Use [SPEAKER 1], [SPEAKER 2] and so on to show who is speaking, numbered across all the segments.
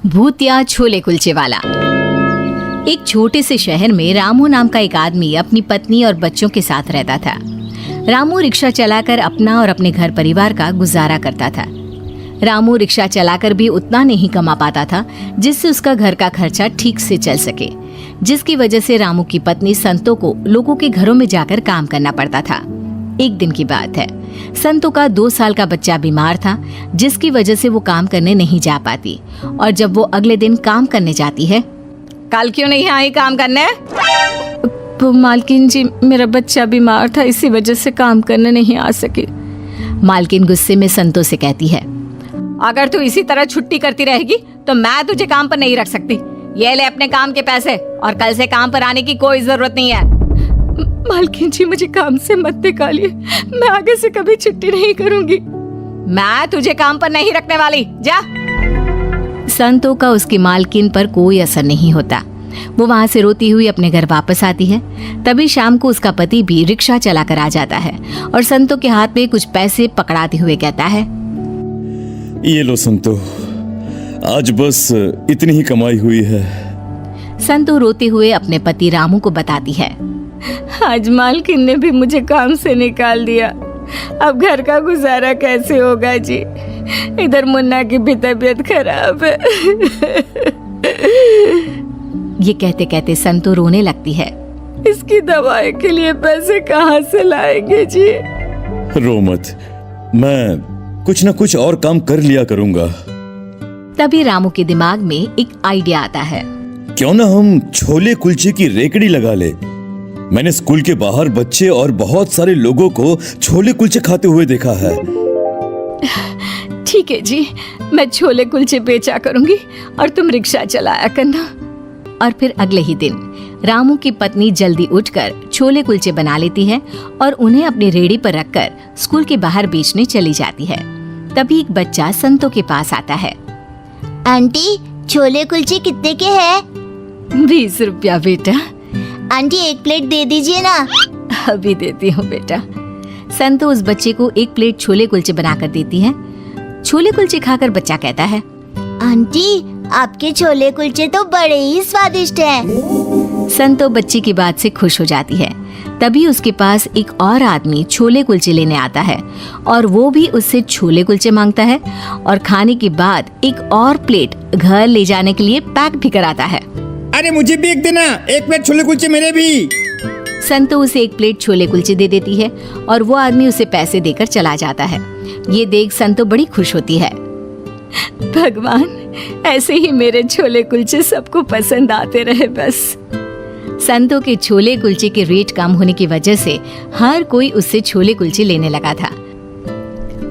[SPEAKER 1] भूतिया छोले कुलचे वाला। एक छोटे से शहर में रामू नाम का एक आदमी अपनी पत्नी और बच्चों के साथ रहता था। रामू रिक्शा चलाकर अपना और अपने घर परिवार का गुजारा करता था। रामू रिक्शा चलाकर भी उतना नहीं कमा पाता था जिससे उसका घर का खर्चा ठीक से चल सके, जिसकी वजह से रामू की पत्नी संतो को लोगों के घरों में जाकर काम करना पड़ता था। एक दिन की बात है, संतो का 2 साल का बच्चा बीमार था, जिसकी वजह से वो काम करने नहीं जा पाती। और जब वो अगले दिन काम करने जाती है, कल क्यों नहीं आई काम करने?
[SPEAKER 2] मालकिन जी, मेरा बच्चा बीमार था, इसी वजह से काम करने नहीं आ सकी।
[SPEAKER 1] मालकिन गुस्से में संतो से कहती है, अगर तू इसी तरह छुट्टी करती रहेगी तो मैं तुझे काम पर नहीं रख सकती। ये ले अपने काम के पैसे और कल से काम पर आने की कोई जरूरत नहीं है।
[SPEAKER 2] मालकिन जी, मुझे काम से मत निकालिए, मैं आगे से कभी छुट्टी नहीं करूंगी।
[SPEAKER 1] मैं तुझे काम पर नहीं रखने वाली, जा। संतो का उसकी मालकिन पर कोई असर नहीं होता। वो वहाँ से रोती हुई अपने घर वापस आती है। तभी शाम को उसका पति भी रिक्शा चलाकर आ जाता है और संतो के हाथ में कुछ पैसे पकड़ाते हुए कहता है,
[SPEAKER 3] ये लो संतो, आज बस इतनी ही कमाई हुई है।
[SPEAKER 1] संतो रोते हुए अपने पति रामू को बताती है,
[SPEAKER 2] आज मालकिन ने भी मुझे काम से निकाल दिया, अब घर का गुजारा कैसे होगा जी। इधर मुन्ना की भी तबीयत खराब है।
[SPEAKER 1] ये कहते कहते संतो रोने लगती है।
[SPEAKER 2] इसकी दवाई के लिए पैसे कहाँ से लाएंगे जी?
[SPEAKER 3] रो मत, मैं कुछ न कुछ और काम कर लिया करूंगा।
[SPEAKER 1] तभी रामू के दिमाग में एक आइडिया आता है।
[SPEAKER 3] क्यों ना हम छोले कुलचे की रेकड़ी लगा ले। मैंने स्कूल के बाहर बच्चे और बहुत सारे लोगों को छोले कुलचे खाते हुए देखा है।
[SPEAKER 2] ठीक है जी, मैं छोले कुलचे बेचा करूंगी और तुम रिक्शा चलाया करना।
[SPEAKER 1] और फिर अगले ही दिन रामू की पत्नी जल्दी उठकर छोले कुलचे बना लेती है और उन्हें अपनी रेहड़ी पर रखकर स्कूल के बाहर बेचने चली जाती है। तभी एक बच्चा संतो के पास आता है।
[SPEAKER 4] आंटी, छोले कुलचे कितने के हैं?
[SPEAKER 2] 20 रुपया बेटा।
[SPEAKER 4] आंटी, एक प्लेट दे दीजिए ना।
[SPEAKER 2] अभी देती हूँ बेटा।
[SPEAKER 1] संतो उस बच्चे को एक प्लेट छोले कुलचे बनाकर देती है। छोले कुलचे खाकर बच्चा कहता है,
[SPEAKER 4] आंटी, आपके छोले कुलचे तो बड़े ही स्वादिष्ट हैं।
[SPEAKER 1] संतो बच्ची की बात से खुश हो जाती है। तभी उसके पास एक और आदमी छोले कुलचे लेने आता है और वो भी उससे छोले कुलचे मांगता है और खाने के बाद एक और प्लेट घर ले जाने के लिए पैक भी कराता है।
[SPEAKER 5] अरे मुझे भी एक देना, एक प्लेट छोले कुलचे मेरे भी।
[SPEAKER 1] संतो उसे एक प्लेट छोले कुलचे दे देती है और वो आदमी उसे पैसे देकर चला जाता है। ये देख संतो बड़ी खुश होती है।
[SPEAKER 2] भगवान, ऐसे ही मेरे छोले कुलचे सबको पसंद आते रहे बस।
[SPEAKER 1] संतो के छोले कुलचे के रेट कम होने की वजह से हर कोई उससे छोले कुलचे लेने लगा था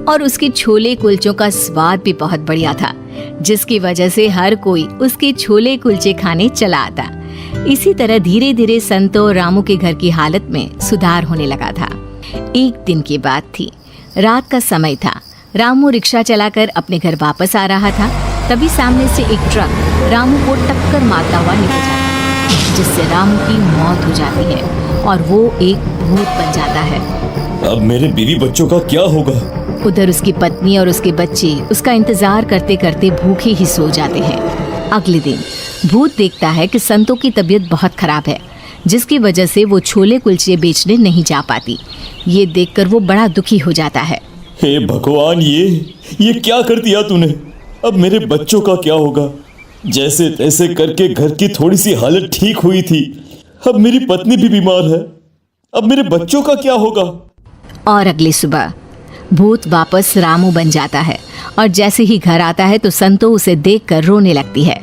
[SPEAKER 1] और उसके छोले कुलचों का स्वाद भी बहुत बढ़िया था, जिसकी वजह से हर कोई उसके छोले कुलचे खाने चला आता। इसी तरह धीरे धीरे संतो और रामू के घर की हालत में सुधार होने लगा था। एक दिन की बात थी, रात का समय था। रामू रिक्शा चलाकर अपने घर वापस आ रहा था। तभी सामने से एक ट्रक रामू को टक्कर मारता हुआ निकल जाता है, जिससे रामू की मौत हो जाती है और वो एक भूत बन जाता है।
[SPEAKER 3] अब मेरे बीवी बच्चों का क्या होगा?
[SPEAKER 1] उधर उसकी पत्नी और उसके बच्चे उसका इंतजार करते करते भूखे ही सो जाते हैं। अगले दिन भूत देखता है कि संतो की तबीयत बहुत खराब है, जिसकी वजह से वो छोले कुलचे बेचने नहीं जा पाती। ये देखकर वो बड़ा दुखी हो जाता है।
[SPEAKER 3] हे भगवान, ये क्या कर दिया तूने? अब मेरे बच्चों का क्या होगा? जैसे तैसे करके घर की थोड़ी सी हालत ठीक हुई थी, अब मेरी पत्नी भी बीमार है। अब मेरे बच्चों का क्या होगा?
[SPEAKER 1] और अगली सुबह भूत वापस रामू बन जाता है और जैसे ही घर आता है तो संतो उसे देखकर रोने लगती है।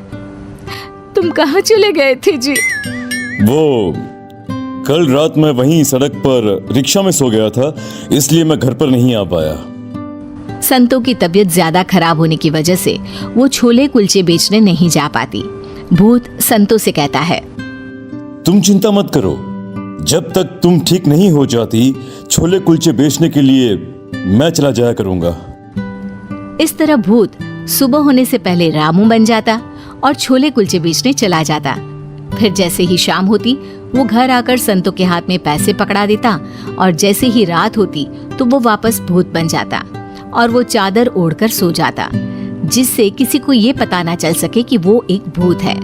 [SPEAKER 2] तुम कहाँ चले गए थे जी?
[SPEAKER 3] वो कल रात मैं वहीं सड़क पर रिक्शा में सो गया था, इसलिए मैं घर पर नहीं आ पाया।
[SPEAKER 1] संतो की तबीयत ज्यादा खराब होने की वजह से वो छोले कुलचे बेचने नहीं जा पाती। भूत संतो से कहता है,
[SPEAKER 3] तुम चिंता मत करो, जब तक तुम ठीक नहीं हो जाती छोले कुलचे बेचने के लिए मैं चला जाया करूंगा।
[SPEAKER 1] इस तरह भूत सुबह होने से पहले रामू बन जाता और छोले कुलचे बेचने चला जाता। फिर जैसे ही शाम होती वो घर आकर संतो के हाथ में पैसे पकड़ा देता और जैसे ही रात होती तो वो वापस भूत बन जाता और वो चादर ओढ़कर सो जाता। जिससे किसी को ये पता ना चल सके कि वो एक भूत है।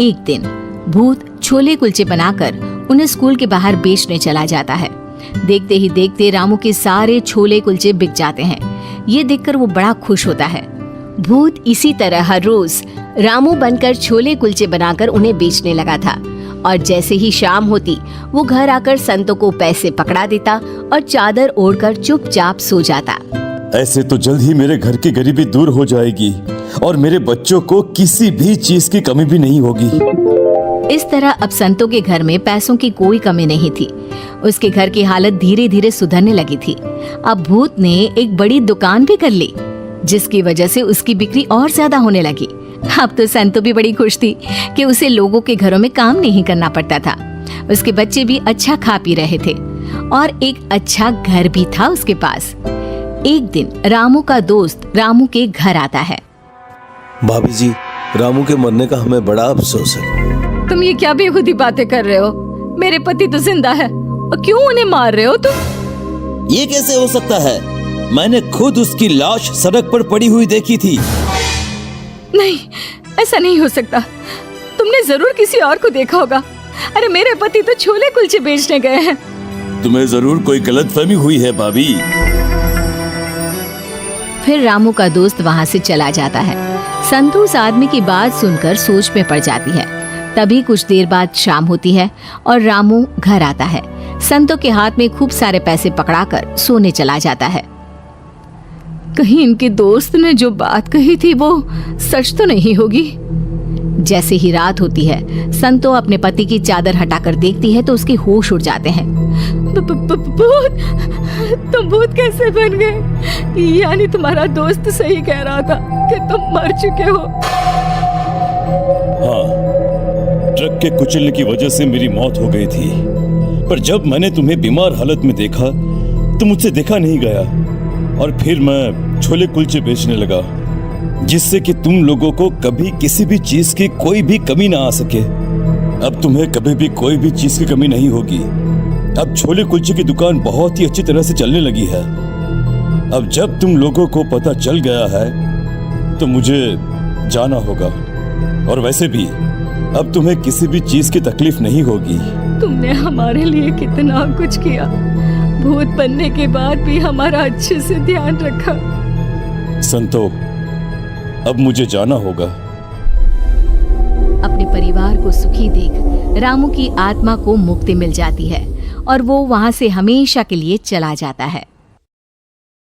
[SPEAKER 1] एक दिन भूत छोले कुलचे बनाकर उन्हें स्कूल के बाहर बेचने चला जाता है। देखते ही देखते रामू के सारे छोले कुलचे बिक जाते हैं। ये देखकर वो बड़ा खुश होता है। भूत इसी तरह हर रोज रामू बनकर छोले कुलचे बनाकर उन्हें बेचने लगा था और जैसे ही शाम होती वो घर आकर संतों को पैसे पकड़ा देता और चादर ओढ़कर चुपचाप सो जाता।
[SPEAKER 3] ऐसे तो जल्द ही मेरे घर की गरीबी दूर हो जाएगी और मेरे बच्चों को किसी भी चीज की कमी भी नहीं होगी।
[SPEAKER 1] इस तरह अब संतों के घर में पैसों की कोई कमी नहीं थी। उसके घर की हालत धीरे धीरे सुधरने लगी थी। अब भूत ने एक बड़ी दुकान भी कर ली, जिसकी वजह से उसकी बिक्री और ज्यादा होने लगी। अब तो संतो भी बड़ी खुश थी कि उसे लोगों के घरों में काम नहीं करना पड़ता था। उसके बच्चे भी अच्छा खा पी रहे थे और एक अच्छा घर भी था उसके पास। एक दिन रामू का दोस्त रामू के घर आता है।
[SPEAKER 6] भाभी जी, रामू के मरने का हमें बड़ा अफसोस है।
[SPEAKER 2] तुम ये क्या बेखुदी बातें कर रहे हो? मेरे पति तो जिंदा है और क्यों उन्हें मार रहे हो तुम?
[SPEAKER 3] ये कैसे हो सकता है? मैंने खुद उसकी लाश सड़क पर पड़ी हुई देखी थी।
[SPEAKER 2] नहीं, ऐसा नहीं हो सकता। तुमने जरूर किसी और को देखा होगा। अरे मेरे पति तो छोले कुलचे बेचने गए हैं।
[SPEAKER 3] तुम्हें जरूर कोई गलतफहमी हुई है भाभी।
[SPEAKER 1] फिर रामू का दोस्त वहाँ से चला जाता है। संतू उस आदमी की बात सुनकर सोच में पड़ जाती है। तभी कुछ देर बाद शाम होती है और रामू घर आता है। संतों के हाथ में खूब सारे पैसे पकड़ाकर सोने चला जाता है।
[SPEAKER 2] कहीं इनके दोस्त ने जो बात कही थी वो सच तो नहीं होगी।
[SPEAKER 1] जैसे ही रात होती है, संतो अपने पति की चादर हटाकर देखती है तो उसके होश उड़ जाते हैं।
[SPEAKER 2] भूत, तुम भूत कैसे बन गए? यानी तुम्हारा दोस्त सही कह रहा था कि तुम मर चुके हो।
[SPEAKER 3] हाँ, ट्रक के कुचलने की वजह से मेरी मौत हो गई थी, पर जब मैंने तुम्हें बीमार हालत में देखा तो मुझसे देखा नहीं गया और फिर मैं छोले कुलचे बेचने लगा, जिससे कि तुम लोगों को कभी किसी भी चीज की कोई भी कमी ना आ सके। अब तुम्हें कभी भी कोई भी चीज की कमी नहीं होगी। अब छोले कुलचे की दुकान बहुत ही अच्छी तरह से चलने लगी है। अब जब तुम लोगों को पता चल गया है तो मुझे जाना होगा, और वैसे भी अब तुम्हें किसी भी चीज की तकलीफ नहीं होगी।
[SPEAKER 2] तुमने हमारे लिए कितना कुछ किया। भूत बनने के बाद भी हमारा अच्छे से ध्यान रखा।
[SPEAKER 3] संतो, अब मुझे जाना होगा।
[SPEAKER 1] अपने परिवार को सुखी देख रामू की आत्मा को मुक्ति मिल जाती है और वो वहाँ से हमेशा के लिए चला जाता है।